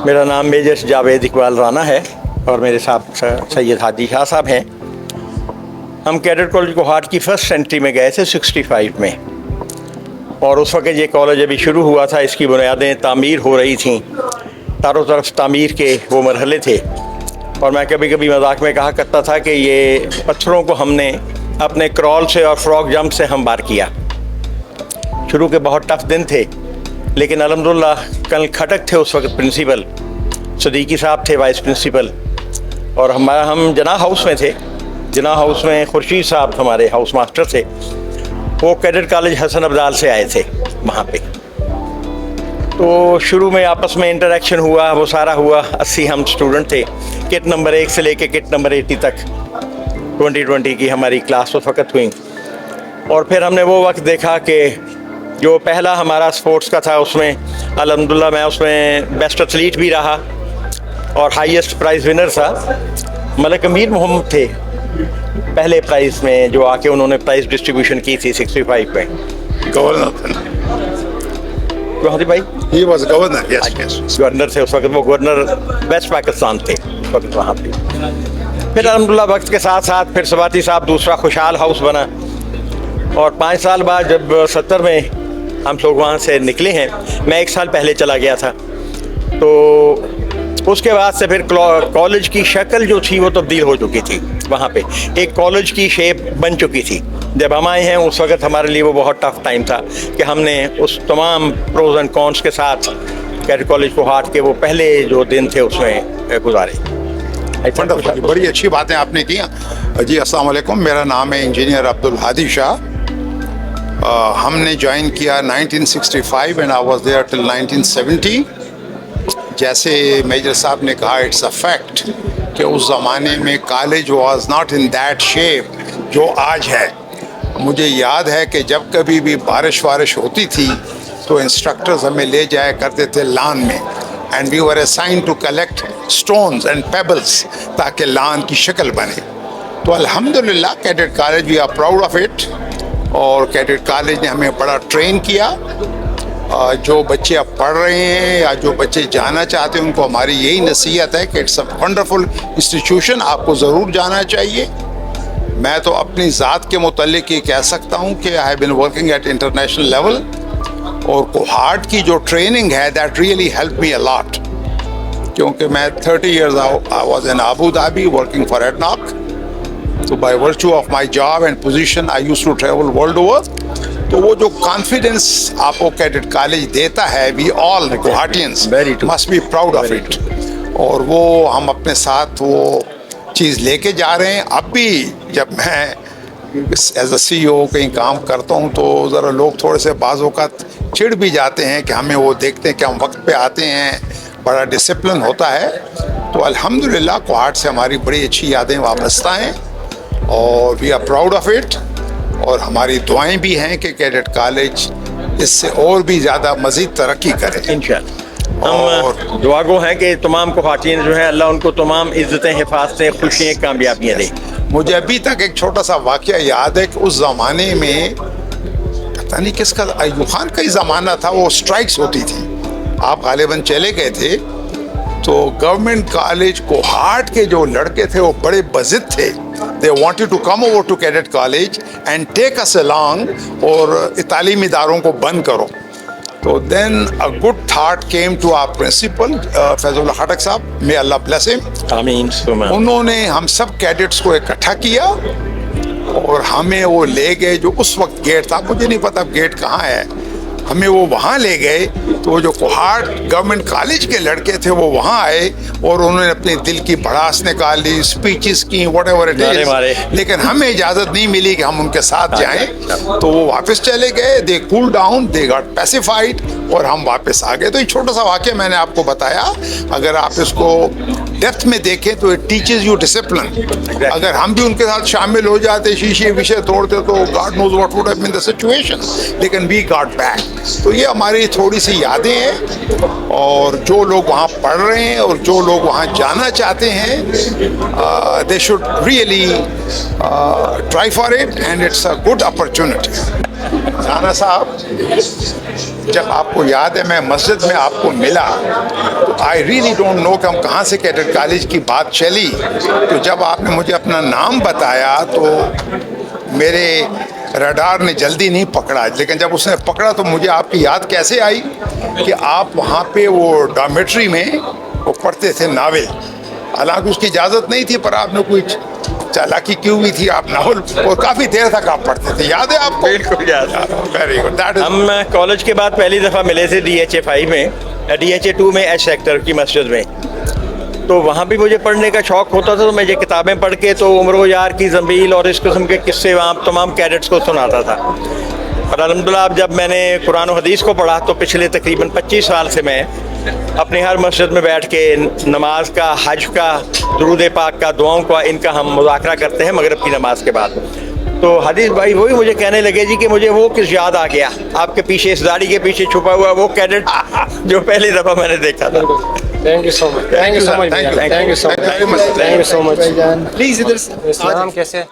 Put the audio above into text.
मेरा नाम मेजर जावेद इकबाल राना है और मेरे साथ सैयद हादी शाह साहब हैं। हम कैडेट कॉलेज कोहाट की फ़र्स्ट एंट्री में गए थे 65 में, और उस वक्त ये कॉलेज अभी शुरू हुआ था, इसकी बुनियादें तामीर हो रही थीं, चारों तरफ तामीर के वो मरहले थे। और मैं कभी कभी मजाक में कहा करता था कि ये पत्थरों को हमने अपने क्रॉल से और फ्रॉग जंप से हम बार किया। शुरू के बहुत टफ दिन थे, लेकिन अल्हम्दुलिल्लाह कल खटक थे उस वक्त प्रिंसिपल, सदीकी साहब थे वाइस प्रिंसिपल, और हम जना हाउस में थे। जना हाउस में खुर्शीद साहब हमारे हाउस मास्टर थे, वो कैडेट कॉलेज हसन अब्दाल से आए थे वहाँ पे। तो शुरू में आपस में इंटरेक्शन हुआ, वो सारा हुआ। 80 हम स्टूडेंट थे, किट नंबर 1 से लेके किट नंबर 80 तक 2020 की हमारी क्लास उस वक्त हुई। और फिर हमने वो वक्त देखा कि जो पहला हमारा स्पोर्ट्स का था, उसमें अल्हम्दुलिल्लाह मैं उसमें बेस्ट एथलीट भी रहा और हाईएस्ट प्राइज़ विनर था। मलिक अमीर मोहम्मद थे पहले प्राइज़ में, जो आके उन्होंने प्राइज़ डिस्ट्रीब्यूशन की थी 65 में। गवर्नर भाई he was governor, yes governor थे उस वक्त, वो गवर्नर वेस्ट पाकिस्तान थे उस वक्त वहाँ पे। फिर अल्हम्दुलिल्लाह वक्त के साथ साथ फिर सवाती साहब दूसरा खुशहाल हाउस बना, और 5 साल बाद जब 70 में हम लोग वहाँ से निकले हैं, मैं 1 साल पहले चला गया था, तो उसके बाद से फिर कॉलेज की शक्ल जो थी वो तब्दील हो चुकी थी। वहाँ पे एक कॉलेज की शेप बन चुकी थी। जब हम आए हैं उस वक्त हमारे लिए वो बहुत टफ टाइम था कि हमने उस तमाम प्रोज एंड कॉन्स के साथ कैडेट कॉलेज कोहाट के वो पहले जो दिन थे उसमें गुजारे। बड़ी अच्छी बातें आपने की जी। अस्सलाम वालेकुम, मेरा नाम है इंजीनियर अब्दुल हादी शाह। हमने ज्वाइन किया 1965 and I was there till 1970। जैसे मेजर साहब ने कहा, इट्स अ फैक्ट कि उस ज़माने में college was not in that shape जो आज है। मुझे याद है कि जब कभी भी बारिश वारिश होती थी तो इंस्ट्रक्टर्स हमें ले जाया करते थे लान में, and we were assigned to collect stones and pebbles ताकि लान की शक्ल बने। तो अल्हम्दुलिल्लाह cadet college we are proud of it, और कैडेट कॉलेज ने हमें बड़ा ट्रेन किया। जो बच्चे अब पढ़ रहे हैं या जो बच्चे जाना चाहते हैं, उनको हमारी यही नसीहत है कि इट्स अ वंडरफुल इंस्टीट्यूशन, आपको ज़रूर जाना चाहिए। मैं तो अपनी ज़ात के मुतल्लिक ये कह सकता हूँ कि I have been working at international level, और कोहाट की जो ट्रेनिंग है that really help me a lot, क्योंकि मैं 30 years I was in Abu Dhabi working for ADNOC. तो by virtue of my job and position I used to travel world over. तो वो जो कॉन्फिडेंस आपको कैडेट कॉलेज देता है, we all Kohatians must be proud of it, और वो हम अपने साथ वो चीज़ लेके जा रहे हैं। अब भी जब मैं एज अ CEO कहीं काम करता हूँ तो ज़रा लोग थोड़े से बाज़ों का चिढ़ भी जाते हैं कि हमें वो देखते हैं कि हम वक्त पे आते हैं, बड़ा डिसिप्लिन होता है। तो अल्हम्दुलिल्लाह कोहाट से हमारी बड़ी अच्छी यादें वाबस्ता हैं, और we are proud of it, और हमारी दुआएं भी हैं कि कैडेट कॉलेज इससे और भी ज़्यादा मज़ीद तरक्की करे इंशाअल्लाह। हम दुआ गो हैं कि तमाम कोहाटीन जो हैं, अल्लाह उनको तमाम इज़्ज़तें, हिफाजतें, खुशियाँ, कामयाबियाँ दे। मुझे अभी तक एक छोटा सा वाक़या याद है कि उस ज़माने में पता नहीं किसका, अय्यूब खान का ही ज़माना था, वो स्ट्राइक्स होती थी। आप गालिबन चले गए थे, तो गवर्नमेंट कॉलेज कोहाट के जो लड़के थे वो बड़े बज़िद थे। They wanted to come over to cadet college and take us along, और तालीमी इदारों को बंद करो। तो then a good thought came to our principal Faizullah Khattak साहब, मे अल्लाह ब्लेस हिम। आमीन। उन्होंने हम सब कैडेट्स को इकट्ठा किया और हमें वो ले गए, जो उस वक्त गेट था, मुझे नहीं पता गेट कहाँ है, हमें वो वहाँ ले गए। तो वो जो कोहाट गवर्नमेंट कॉलेज के लड़के थे वो वहाँ आए, और उन्होंने अपने दिल की भड़ास निकाली, स्पीचेस की, व्हाटएवर इट इज, लेकिन हमें इजाज़त नहीं मिली कि हम उनके साथ जाएं। तो वो वापस चले गए, they cool down, they got pacified, और हम वापस आ गए। तो ये छोटा सा वाक़या मैंने आपको बताया। अगर आप इसको डेप्थ में देखें तो इट टीचेस यू डिसिप्लिन। अगर हम भी उनके साथ शामिल हो जाते, शीशे विषय तोड़ते, तो God knows what would have been the situation, लेकिन वी गॉट बैक। तो ये हमारी थोड़ी सी यादें हैं, और जो लोग वहाँ पढ़ रहे हैं और जो लोग वहाँ जाना चाहते हैं, they should really try for it, and it's a good opportunity. Rana साहब, जब आपको याद है मैं मस्जिद में आपको मिला, तो आई रियली डोंट नो कि हम कहाँ से कैडेट कॉलेज की बात चली। तो जब आपने मुझे अपना नाम बताया तो मेरे रडार ने जल्दी नहीं पकड़ा, लेकिन जब उसने पकड़ा तो मुझे आपकी याद कैसे आई कि आप वहाँ पे वो डॉर्मेट्री में वो पढ़ते थे नावल। हालांकि उसकी इजाज़त नहीं थी, पर आपने कुछ चालाकी की हुई थी, आप नावल और काफ़ी देर तक आप पढ़ते थे। याद है आपको? बिल्कुल याद है। Very good. दैट इज हम कॉलेज के बाद पहली दफ़ा मिले थे DHA 5 में, DHA 2 में H सेक्टर की मस्जिद में। तो वहाँ भी मुझे पढ़ने का शौक़ होता था, तो मैं ये किताबें पढ़ के तो उम्र यार की ज़मील और इस किस्म के किस्से वहाँ तमाम कैडेट्स को सुनाता था। और अल्हम्दुलिल्लाह अब जब मैंने कुरान और हदीस को पढ़ा तो पिछले तकरीबन 25 साल से मैं अपनी हर मस्जिद में बैठ के नमाज का, हज का, दुरूद पाक का, दुआओं का, इनका हम मुज़ाकरा करते हैं मगरिब की नमाज के बाद। तो हदीस भाई वही मुझे कहने लगे जी कि मुझे वो किस याद आ गया, आपके पीछे इस दाढ़ी के पीछे छुपा हुआ वो कैडेट जो पहली दफ़ा मैंने देखा था। Thank you so much, thank you so much, thank you so much, thank you so much. Please इधर से। नाम कैसे?